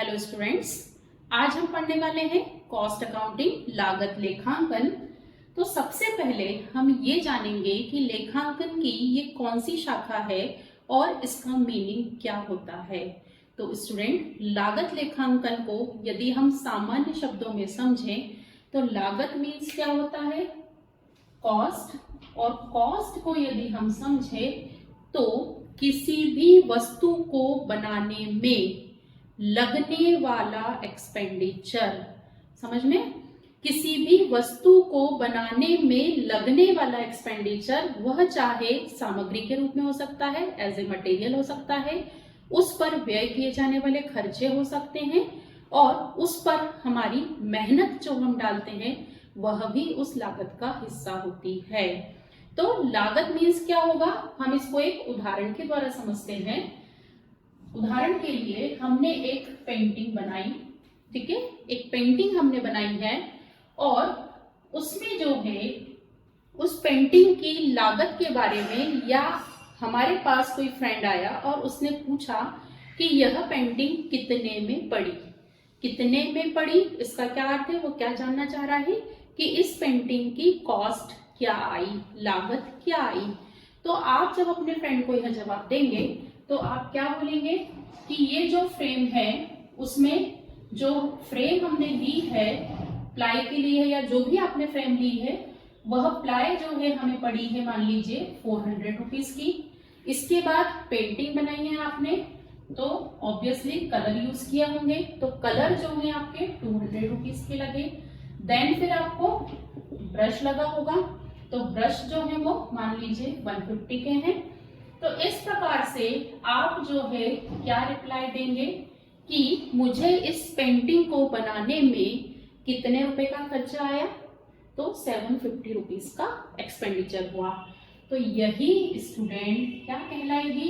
Hello students, आज हम पढ़ने वाले हैं कॉस्ट अकाउंटिंग लागत लेखांकन। तो सबसे पहले हम ये जानेंगे कि लेखांकन की ये कौन सी शाखा है और इसका मीनिंग क्या होता है। तो स्टूडेंट, लागत लेखांकन को यदि हम सामान्य शब्दों में समझें तो लागत मीन्स क्या होता है, कॉस्ट। और कॉस्ट को यदि हम समझें तो किसी भी वस्तु को बनाने में लगने वाला एक्सपेंडिचर। समझ में, किसी भी वस्तु को बनाने में लगने वाला एक्सपेंडिचर, वह चाहे सामग्री के रूप में हो सकता है, एज ए मटेरियल हो सकता है, उस पर व्यय किए जाने वाले खर्चे हो सकते हैं, और उस पर हमारी मेहनत जो हम डालते हैं वह भी उस लागत का हिस्सा होती है। तो लागत मीन्स क्या होगा, हम इसको एक उदाहरण के द्वारा समझते हैं। उदाहरण के लिए हमने एक पेंटिंग बनाई, ठीक है, एक पेंटिंग हमने बनाई है और उसमें जो है उस पेंटिंग की लागत के बारे में, या हमारे पास कोई फ्रेंड आया और उसने पूछा कि यह पेंटिंग कितने में पड़ी। कितने में पड़ी इसका क्या अर्थ है, वो क्या जानना चाह रहा है कि इस पेंटिंग की कॉस्ट क्या आई, लागत क्या आई। तो आप जब अपने फ्रेंड को यह जवाब देंगे तो आप क्या बोलेंगे कि ये जो फ्रेम है उसमें जो फ्रेम हमने ली है, प्लाई की ली है या जो भी आपने फ्रेम ली है, वह प्लाई जो है हमें पड़ी है मान लीजिए 400 रुपीज की। इसके बाद पेंटिंग बनाई है आपने तो ऑब्वियसली कलर यूज किया होंगे, तो कलर जो है आपके 200 रुपीज के लगे। देन फिर आपको ब्रश लगा होगा, तो ब्रश जो है वो मान लीजिए 150 के हैं। तो इस प्रकार से आप जो है क्या रिप्लाई देंगे कि मुझे इस पेंटिंग को बनाने में कितने रुपए का खर्चा आया, तो 750 रुपीज का एक्सपेंडिचर हुआ। तो यही स्टूडेंट क्या कहलाएगी,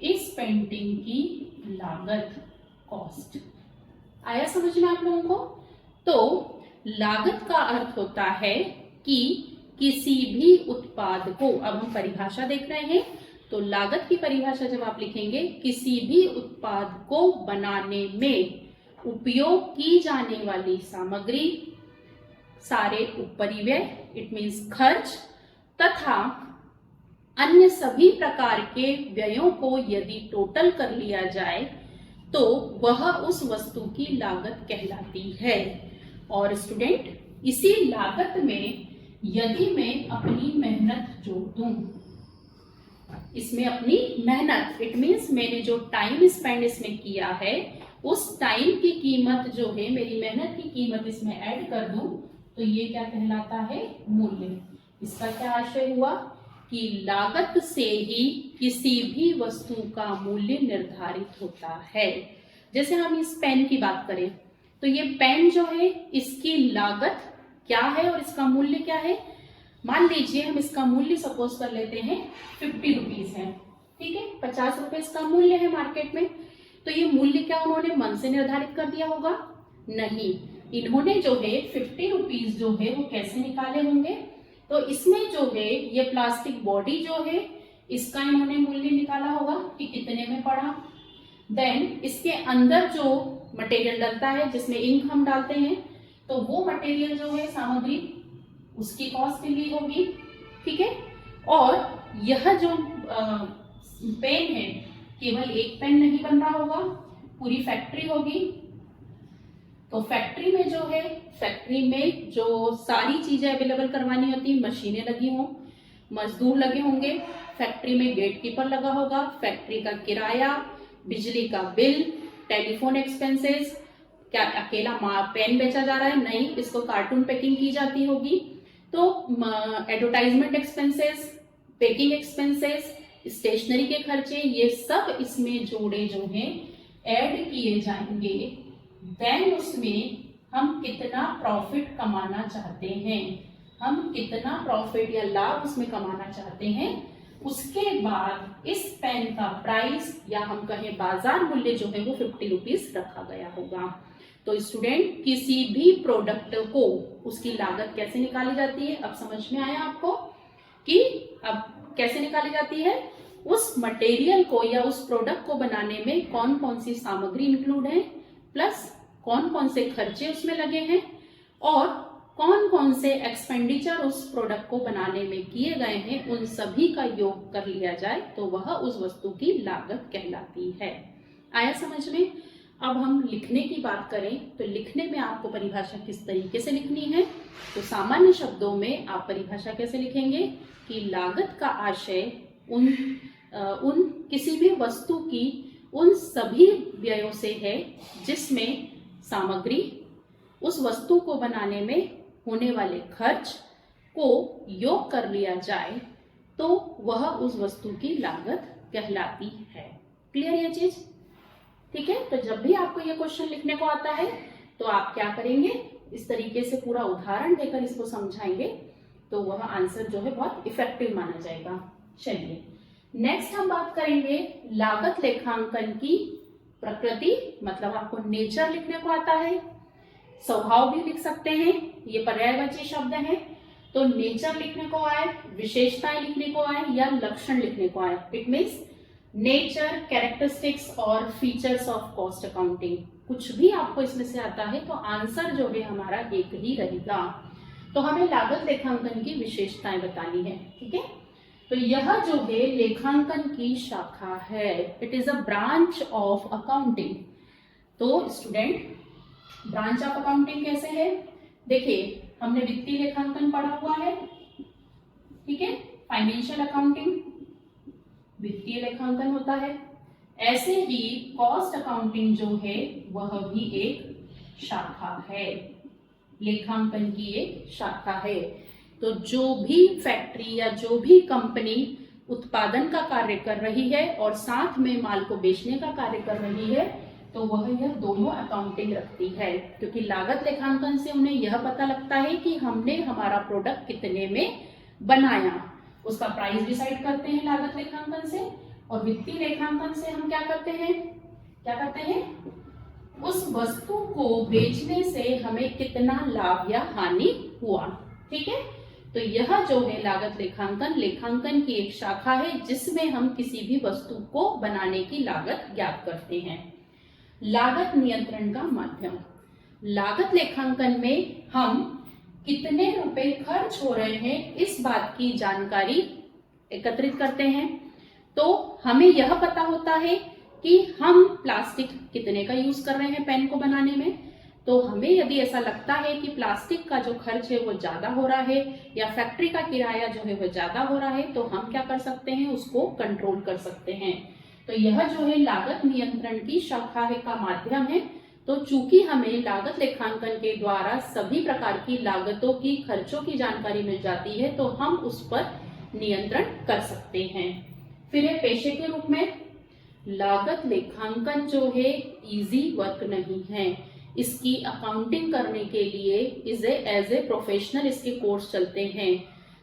इस पेंटिंग की लागत, कॉस्ट। आया समझ में आप लोगों को। तो लागत का अर्थ होता है कि किसी भी उत्पाद को, अब हम परिभाषा देख रहे हैं, तो लागत की परिभाषा जब आप लिखेंगे, किसी भी उत्पाद को बनाने में उपयोग की जाने वाली सामग्री, सारे उपरिव्यय, इट मीन्स खर्च, तथा अन्य सभी प्रकार के व्ययों को यदि टोटल कर लिया जाए तो वह उस वस्तु की लागत कहलाती है। और स्टूडेंट, इसी लागत में यदि मैं अपनी मेहनत जोड़ दूं, इसमें अपनी मेहनत, इट मीन्स मैंने जो टाइम स्पेंड इसमें किया है उस टाइम की कीमत जो है, मेरी मेहनत की कीमत इसमें ऐड कर दूं, तो ये क्या कहलाता है, मूल्य। इसका क्या आशय हुआ कि लागत से ही किसी भी वस्तु का मूल्य निर्धारित होता है। जैसे हम इस पेन की बात करें तो ये पेन जो है इसकी लागत क्या है और इसका मूल्य क्या है। मान लीजिए हम इसका मूल्य सपोज कर लेते हैं 50 रुपीज है, ठीक है, 50 रुपए इसका मूल्य है मार्केट में। तो ये मूल्य क्या उन्होंने मन से निर्धारित कर दिया होगा, नहीं, इन्होंने जो है 50 रुपीज जो है वो कैसे निकाले होंगे, तो इसमें जो है ये प्लास्टिक बॉडी जो है इसका इन्होंने मूल्य निकाला होगा कि कितने में पड़ा। देन इसके अंदर जो मटेरियल डलता है, जिसमें इंक हम डालते हैं, तो वो मटेरियल जो है, सामग्री, उसकी कॉस्ट ली होगी, ठीक है। और यह जो पेन है, केवल एक पेन नहीं बन रहा होगा, पूरी फैक्ट्री होगी। तो फैक्ट्री में जो है, फैक्ट्री में जो सारी चीजें अवेलेबल करवानी होती, मशीनें लगी हों, मजदूर लगे होंगे, फैक्ट्री में गेट कीपर लगा होगा, फैक्ट्री का किराया, बिजली का बिल, टेलीफोन एक्सपेंसेस, क्या अकेला पेन बेचा जा रहा है, नहीं, इसको कार्टून पैकिंग की जाती होगी, तो advertisement expenses, packing expenses, stationery के खर्चे, ये सब इसमें जोड़े जो हैं ऐड किए जाएंगे। देन उसमें हम कितना प्रॉफिट कमाना चाहते हैं, हम कितना प्रॉफिट या लाभ उसमें कमाना चाहते हैं, उसके बाद इस पेन का प्राइस या हम कहें बाजार मूल्य जो है वो 50 रुपीज रखा गया होगा। तो स्टूडेंट, किसी भी प्रोडक्ट को उसकी लागत कैसे निकाली जाती है, अब समझ में आया आपको कि अब कैसे निकाली जाती है, उस मटेरियल को या उस प्रोडक्ट को बनाने में कौन कौन सी सामग्री इंक्लूड है, प्लस कौन कौन से खर्चे उसमें लगे हैं और कौन कौन से एक्सपेंडिचर उस प्रोडक्ट को बनाने में किए गए हैं, उन सभी का योग कर लिया जाए तो वह उस वस्तु की लागत कहलाती है। आया समझ में? अब हम लिखने की बात करें तो लिखने में आपको परिभाषा किस तरीके से लिखनी है, तो सामान्य शब्दों में आप परिभाषा कैसे लिखेंगे कि लागत का आशय उन किसी भी वस्तु की उन सभी व्ययों से है जिसमें सामग्री, उस वस्तु को बनाने में होने वाले खर्च को योग कर लिया जाए तो वह उस वस्तु की लागत कहलाती है। क्लियर ये चीज? ठीक है, तो जब भी आपको ये क्वेश्चन लिखने को आता है तो आप क्या करेंगे, इस तरीके से पूरा उदाहरण देकर इसको समझाएंगे तो वह आंसर जो है बहुत इफेक्टिव माना जाएगा। चलिए नेक्स्ट हम बात करेंगे लागत लेखांकन की प्रकृति, मतलब आपको नेचर लिखने को आता है, स्वभाव भी लिख सकते हैं, ये पर्यायवाची शब्द है। तो नेचर लिखने को आए, विशेषताएं लिखने को आए या लक्षण लिखने को आए, इट मीन्स नेचर, कैरेक्टरिस्टिक्स और फीचर्स ऑफ कॉस्ट अकाउंटिंग, कुछ भी आपको इसमें से आता है तो आंसर जो है हमारा एक ही रहेगा। तो हमें लागत लेखांकन की विशेषताएं बतानी है। ठीक है, तो यह जो है लेखांकन की शाखा है, it is a branch of accounting. तो स्टूडेंट, ब्रांच ऑफ अकाउंटिंग कैसे है? देखिए हमने वित्तीय लेखांकन पढ़ा हुआ है, ठीक है, फाइनेंशियल अकाउंटिंग वित्तीय लेखांकन होता है, ऐसे ही कॉस्ट अकाउंटिंग जो है वह भी एक शाखा है, लेखांकन की एक शाखा है। तो जो भी फैक्ट्री या जो भी कंपनी उत्पादन का कार्य कर रही है और साथ में माल को बेचने का कार्य कर रही है तो वह यह दोनों अकाउंटिंग रखती है, क्योंकि लागत लेखांकन से उन्हें यह पता लगता है कि हमने हमारा प्रोडक्ट कितने में बनाया, उसका प्राइस डिसाइड करते हैं लागत लेखांकन से। और वित्तीय लेखांकन से हम क्या करते हैं, उस वस्तु को बेचने से हमें कितना लाभ या हानि हुआ। ठीक है, तो यह जो है लागत लेखांकन, लेखांकन की एक शाखा है जिसमें हम किसी भी वस्तु को बनाने की लागत ज्ञात करते हैं। लागत नियंत्रण का माध्यम, लागत लेखांकन में हम कितने रुपए खर्च हो रहे हैं इस बात की जानकारी एकत्रित करते हैं। तो हमें यह पता होता है कि हम प्लास्टिक कितने का यूज कर रहे हैं पेन को बनाने में। तो हमें यदि ऐसा लगता है कि प्लास्टिक का जो खर्च है वो ज्यादा हो रहा है या फैक्ट्री का किराया जो है वो ज्यादा हो रहा है, तो हम क्या कर सकते हैं, उसको कंट्रोल कर सकते हैं। तो यह जो है लागत नियंत्रण की शाखा है का माध्यम है। तो चूंकि हमें लागत लेखांकन के द्वारा सभी प्रकार की लागतों की, खर्चों की जानकारी मिल जाती है तो हम उस पर नियंत्रण कर सकते हैं। फिर है पेशे के रूप में, लागत लेखांकन जो है इजी वर्क नहीं है, इसकी अकाउंटिंग करने के लिए एज ए प्रोफेशनल इसके कोर्स चलते हैं।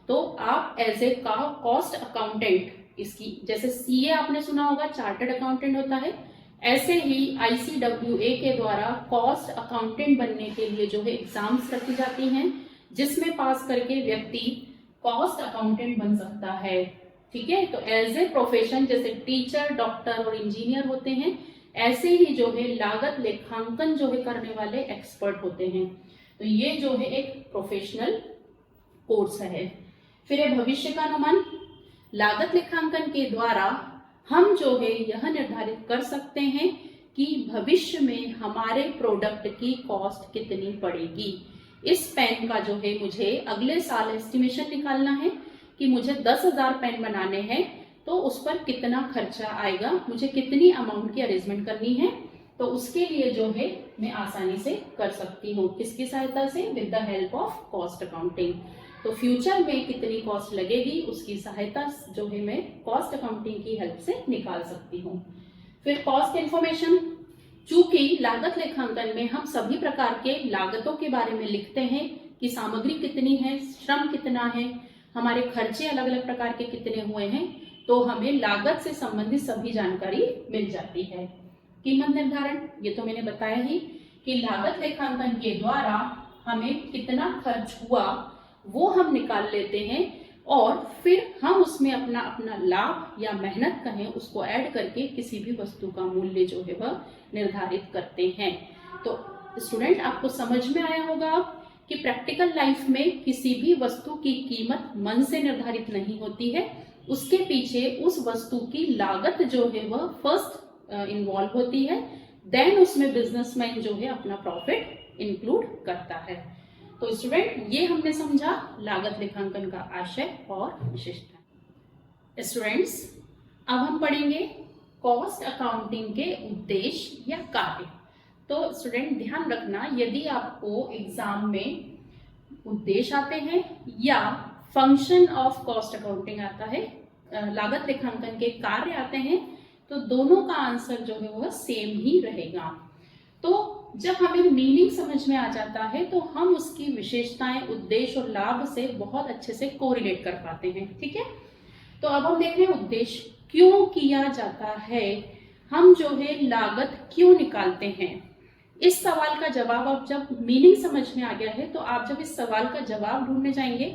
तो आप एज ए कॉस्ट अकाउंटेंट, इसकी जैसे सीए आपने सुना होगा, चार्टर्ड अकाउंटेंट होता है, ऐसे ही ICWA के द्वारा कॉस्ट अकाउंटेंट बनने के लिए जो है एग्जाम्स रखी जाती हैं जिसमें पास करके व्यक्ति कॉस्ट अकाउंटेंट बन सकता है। ठीक है, तो एज ए प्रोफेशन जैसे टीचर, डॉक्टर और इंजीनियर होते हैं, ऐसे ही जो है लागत लेखांकन जो है करने वाले एक्सपर्ट होते हैं। तो ये जो है एक प्रोफेशनल कोर्स है। फिर है भविष्य का अनुमान, लागत लेखांकन के द्वारा हम जो है यह निर्धारित कर सकते हैं कि भविष्य में हमारे प्रोडक्ट की कॉस्ट कितनी पड़ेगी। इस पेन का जो है मुझे अगले साल एस्टिमेशन निकालना है कि मुझे 10,000 पेन बनाने हैं, तो उस पर कितना खर्चा आएगा, मुझे कितनी अमाउंट की अरेंजमेंट करनी है, तो उसके लिए जो है मैं आसानी से कर सकती हूँ। किसकी सहायता से? With the help of cost accounting. तो फ्यूचर में कितनी कॉस्ट लगेगी उसकी सहायता जो है मैं कॉस्ट अकाउंटिंग की हेल्प से निकाल सकती हूँ। फिर कॉस्ट इन्फॉर्मेशन, चूंकि लागत लेखांकन में हम सभी प्रकार के लागतों के बारे में लिखते हैं कि सामग्री कितनी है, श्रम कितना है, हमारे खर्चे अलग अलग प्रकार के कितने हुए हैं, तो हमें लागत से संबंधित सभी जानकारी मिल जाती है। कीमत निर्धारण, ये तो मैंने बताया ही कि लागत लेखांकन के द्वारा हमें कितना खर्च हुआ वो हम निकाल लेते हैं और फिर हम उसमें अपना अपना लाभ या मेहनत कहें उसको ऐड करके किसी भी वस्तु का मूल्य जो है वह निर्धारित करते हैं। तो स्टूडेंट आपको समझ में आया होगा अब कि प्रैक्टिकल लाइफ में किसी भी वस्तु की कीमत मन से निर्धारित नहीं होती है, उसके पीछे उस वस्तु की लागत जो है वह फर्स्ट इन्वॉल्व होती है, देन उसमें बिजनेसमैन जो है अपना प्रॉफिट इंक्लूड करता है। तो स्टूडेंट ये हमने समझा लागत लेखांकन का आशय और विशेषता। स्टूडेंट्स अब हम पढ़ेंगे कॉस्ट अकाउंटिंग के उद्देश्य या कार्य। तो स्टूडेंट ध्यान रखना, यदि आपको एग्जाम में उद्देश्य आते हैं या फंक्शन ऑफ कॉस्ट अकाउंटिंग आता है, लागत लेखांकन के कार्य आते हैं, तो दोनों का आंसर जो है वह सेम ही रहेगा। तो जब हमें मीनिंग समझ में आ जाता है तो हम उसकी विशेषताएं, उद्देश्य और लाभ से बहुत अच्छे से कोरिलेट कर पाते हैं। ठीक है, तो अब हम देख रहे हैं उद्देश्य क्यों किया जाता है, हम जो है लागत क्यों निकालते हैं। इस सवाल का जवाब अब जब मीनिंग समझ में आ गया है तो आप जब इस सवाल का जवाब ढूंढने जाएंगे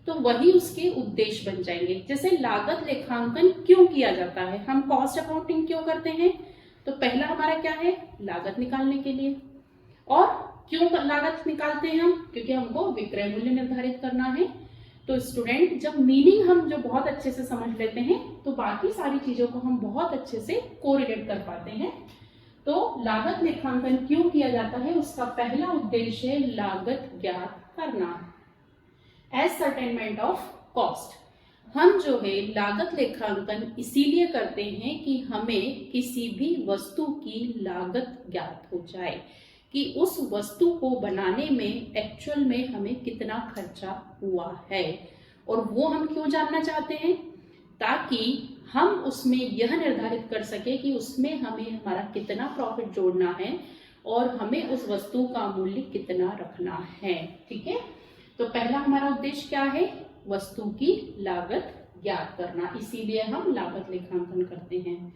तो वही उसके उद्देश्य बन जाएंगे। जैसे लागत लेखांकन क्यों किया जाता है, हम कॉस्ट अकाउंटिंग क्यों करते हैं, तो पहला हमारा क्या है, लागत निकालने के लिए। और क्यों लागत निकालते हैं हम, क्योंकि हमको विक्रय मूल्य निर्धारित करना है। तो स्टूडेंट जब मीनिंग हम जो बहुत अच्छे से समझ लेते हैं तो बाकी सारी चीजों को हम बहुत अच्छे से कोरिलेट कर पाते हैं। तो लागत लेखांकन क्यों किया जाता है, उसका पहला उद्देश्य है लागत ज्ञात करना, एसर्टेनमेंट ऑफ कॉस्ट। हम जो है लागत लेखांकन इसीलिए करते हैं कि हमें किसी भी वस्तु की लागत ज्ञात हो जाए, कि उस वस्तु को बनाने में एक्चुअल में हमें कितना खर्चा हुआ है। और वो हम क्यों जानना चाहते हैं, ताकि हम उसमें यह निर्धारित कर सके कि उसमें हमें हमारा कितना प्रॉफिट जोड़ना है और हमें उस वस्तु का मूल्य कितना रखना है। ठीक है, तो पहला हमारा उद्देश्य क्या है, वस्तु की लागत ज्ञात करना, इसीलिए हम लागत लेखांकन करते हैं।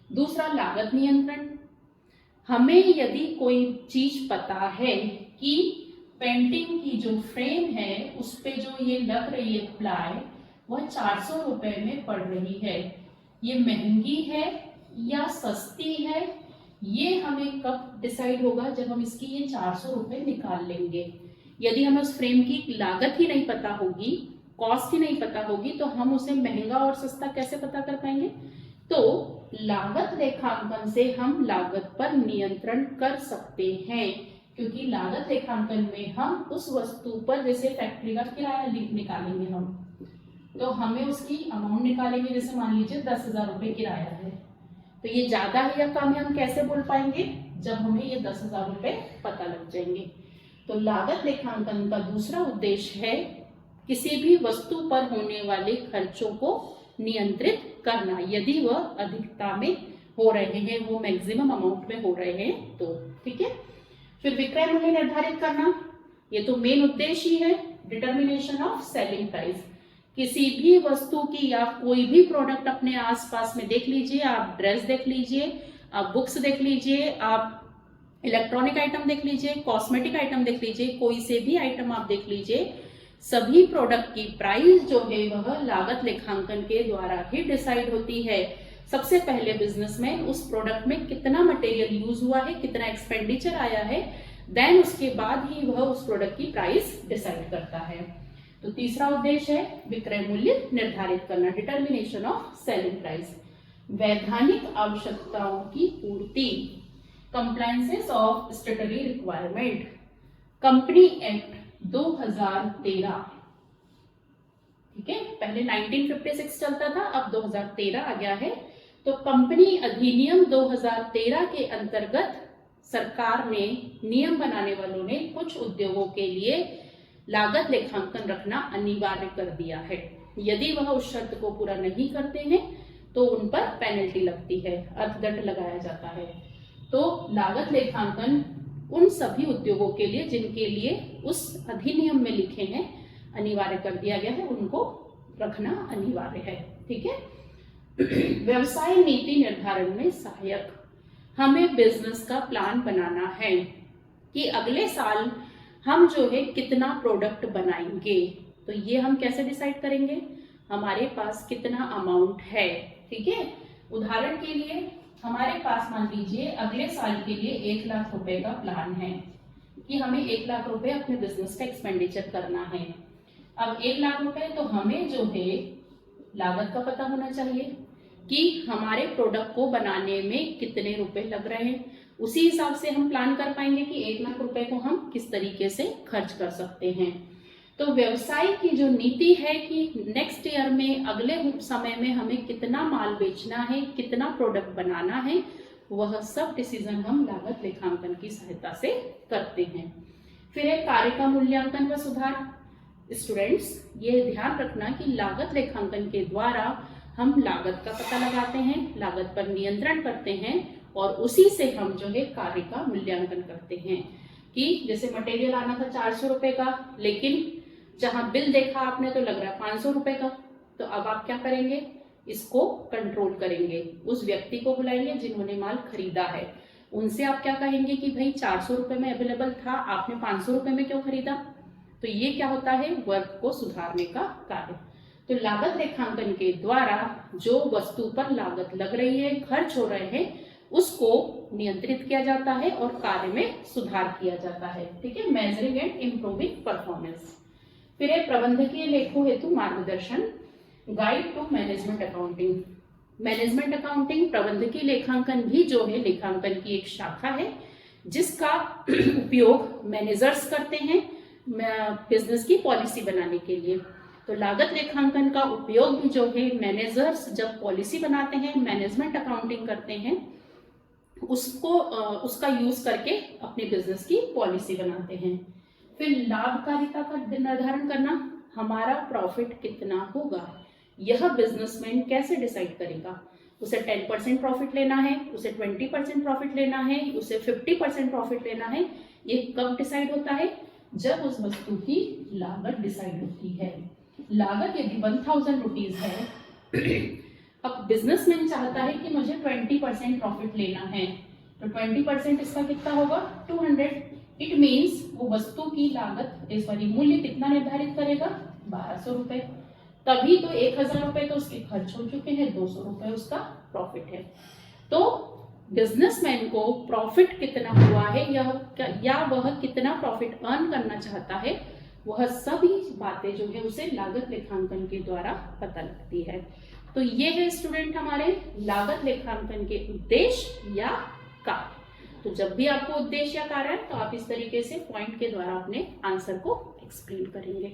दूसरा लागत नियंत्रण, हमें यदि कोई चीज पता है कि पेंटिंग की जो फ्रेम है उस पे जो ये लग रही है प्लाई वह 400 रुपए में पड़ रही है, ये महंगी है या सस्ती है, ये हमें कब डिसाइड होगा, जब हम इसकी ये 400 रुपए निकाल लेंगे। यदि हमें उस फ्रेम की लागत ही नहीं पता होगी, कॉस्ट ही नहीं पता होगी, तो हम उसे महंगा और सस्ता कैसे पता कर पाएंगे। तो लागत लेखांकन से हम लागत पर नियंत्रण कर सकते हैं, क्योंकि लागत लेखांकन में हम उस वस्तु पर, जैसे फैक्ट्री का किराया निकालेंगे हम, तो हमें उसकी अमाउंट निकालेंगे, जैसे मान लीजिए 10,000 रुपये किराया है, तो ये ज्यादा है या कम है हम कैसे बोल पाएंगे, जब हमें ये 10,000 रुपये पता लग जाएंगे। तो लागत लेखांकन का दूसरा उद्देश्य है किसी भी वस्तु पर होने वाले खर्चों को नियंत्रित करना, यदि वह अधिकता में हो रहे हैं, वो मैक्सिमम अमाउंट में हो रहे हैं तो। ठीक है, फिर विक्रय मूल्य निर्धारित करना, ये तो मेन उद्देश्य ही है, डिटर्मिनेशन ऑफ सेलिंग प्राइस। किसी भी वस्तु की, आप कोई भी प्रोडक्ट अपने आसपास में देख लीजिए, आप ड्रेस देख लीजिए, आप बुक्स देख लीजिए, आप इलेक्ट्रॉनिक आइटम देख लीजिए, कॉस्मेटिक आइटम देख लीजिए, कोई से भी आइटम आप देख लीजिए, सभी प्रोडक्ट की प्राइस जो है वह लागत लेखांकन के द्वारा ही डिसाइड होती है। सबसे पहले बिजनेसमैन उस प्रोडक्ट में कितना मटेरियल यूज हुआ है, कितना एक्सपेंडिचर आया है, देन उसके बाद ही वह उस प्रोडक्ट की प्राइस डिसाइड करता है। तो तीसरा उद्देश्य है विक्रय मूल्य निर्धारित करना, डिटर्मिनेशन ऑफ सेलिंग प्राइस। वैधानिक आवश्यकताओं की पूर्ति, compliances of statutory requirement, company act 2013। ठीक है, पहले 1956 चलता था, अब 2013 आ गया है। तो कंपनी अधिनियम 2013 के अंतर्गत सरकार ने, नियम बनाने वालों ने कुछ उद्योगों के लिए लागत लेखांकन रखना अनिवार्य कर दिया है। यदि वह उस शर्त को पूरा नहीं करते हैं तो उन पर पेनल्टी लगती है, अर्थदंड लगाया जाता है। तो लागत लेखांकन उन सभी उद्योगों के लिए जिनके लिए उस अधिनियम में लिखे हैं अनिवार्य कर दिया गया है, उनको रखना अनिवार्य है। ठीक है, व्यवसाय नीति निर्धारण में सहायक, हमें बिजनेस का प्लान बनाना है कि अगले साल हम जो है कितना प्रोडक्ट बनाएंगे, तो ये हम कैसे डिसाइड करेंगे, हमारे पास कितना अमाउंट है। ठीक है, उदाहरण के लिए हमारे पास मान लीजिए अगले साल के लिए 1 लाख रुपए का प्लान है कि हमें 1 लाख रुपए अपने बिजनेस का एक्सपेंडिचर करना है। अब 1 लाख रुपए तो हमें जो है लागत का पता होना चाहिए कि हमारे प्रोडक्ट को बनाने में कितने रुपए लग रहे हैं। उसी हिसाब से हम प्लान कर पाएंगे कि 1 लाख रुपए को हम किस तरीके से खर्च कर सकते हैं। तो व्यवसाय की जो नीति है कि नेक्स्ट ईयर में, अगले समय में हमें कितना माल बेचना है, कितना प्रोडक्ट बनाना है, वह सब डिसीजन हम लागत लेखांकन की सहायता से करते हैं। फिर है कार्य का मूल्यांकन व सुधार। स्टूडेंट्स, ये ध्यान रखना कि लागत लेखांकन के द्वारा हम लागत का पता लगाते हैं, लागत पर नियंत्रण करते हैं और उसी से हम जो है कार्य का मूल्यांकन करते हैं। कि जैसे मटेरियल आना था 400 रुपए का, लेकिन जहां बिल देखा आपने तो लग रहा है 500 रुपए का, तो अब आप क्या करेंगे, इसको कंट्रोल करेंगे। उस व्यक्ति को बुलाएंगे जिन्होंने माल खरीदा है, उनसे आप क्या कहेंगे कि भाई 400 रुपए में अवेलेबल था, आपने 500 रुपए में क्यों खरीदा। तो ये क्या होता है, वर्क को सुधारने का कार्य। तो लागत लेखांकन के द्वारा जो वस्तु पर लागत लग रही है, खर्च हो रहे हैं, उसको नियंत्रित किया जाता है और कार्य में सुधार किया जाता है। ठीक है, मेजरिंग एंड इम्प्रूविंग परफॉर्मेंस। फिर है प्रबंधकीय लेखों हेतु मार्गदर्शन, guide to management accounting. Management accounting, प्रबंधकीय लेखांकन भी जो है लेखांकन की एक शाखा है जिसका उपयोग मैनेजर्स करते हैं बिजनेस की पॉलिसी बनाने के लिए। तो लागत लेखांकन का उपयोग भी जो है मैनेजर्स जब पॉलिसी बनाते हैं, मैनेजमेंट अकाउंटिंग करते हैं, उसका यूज करके अपने बिजनेस की पॉलिसी बनाते हैं। फिर लाभकारिता का निर्धारण करना, हमारा प्रॉफिट कितना होगा, यह बिजनेसमैन कैसे डिसाइड करेगा। उसे 10% प्रॉफिट लेना है, उसे 20% प्रॉफिट लेना है, उसे 50% प्रॉफिट लेना है, ये कब डिसाइड होता है, जब उस वस्तु की लागत डिसाइड होती है। लागत यदि 1000 रुपीज है, अब बिजनेसमैन चाहता है कि मुझे 20% प्रॉफिट लेना है, तो 20% इसका कितना होगा, 200। इट मीन्स वो वस्तु की लागत मूल्य कितना निर्धारित करेगा, 1200 रुपए। तभी तो 1000 रुपए तो उसके खर्च हो चुके हैं, 200 रुपए उसका प्रॉफिट है। तो बिजनेसमैन को प्रॉफिट कितना हुआ है या वह कितना प्रॉफिट अर्न करना चाहता है, वह सभी बातें जो है उसे लागत लेखांकन के द्वारा पता लगती है। तो ये है स्टूडेंट हमारे लागत लेखांकन के उद्देश्य या कार्य। तो जब भी आपको उद्देश्य या कार्य है तो आप इस तरीके से पॉइंट के द्वारा अपने आंसर को एक्सप्लेन करेंगे।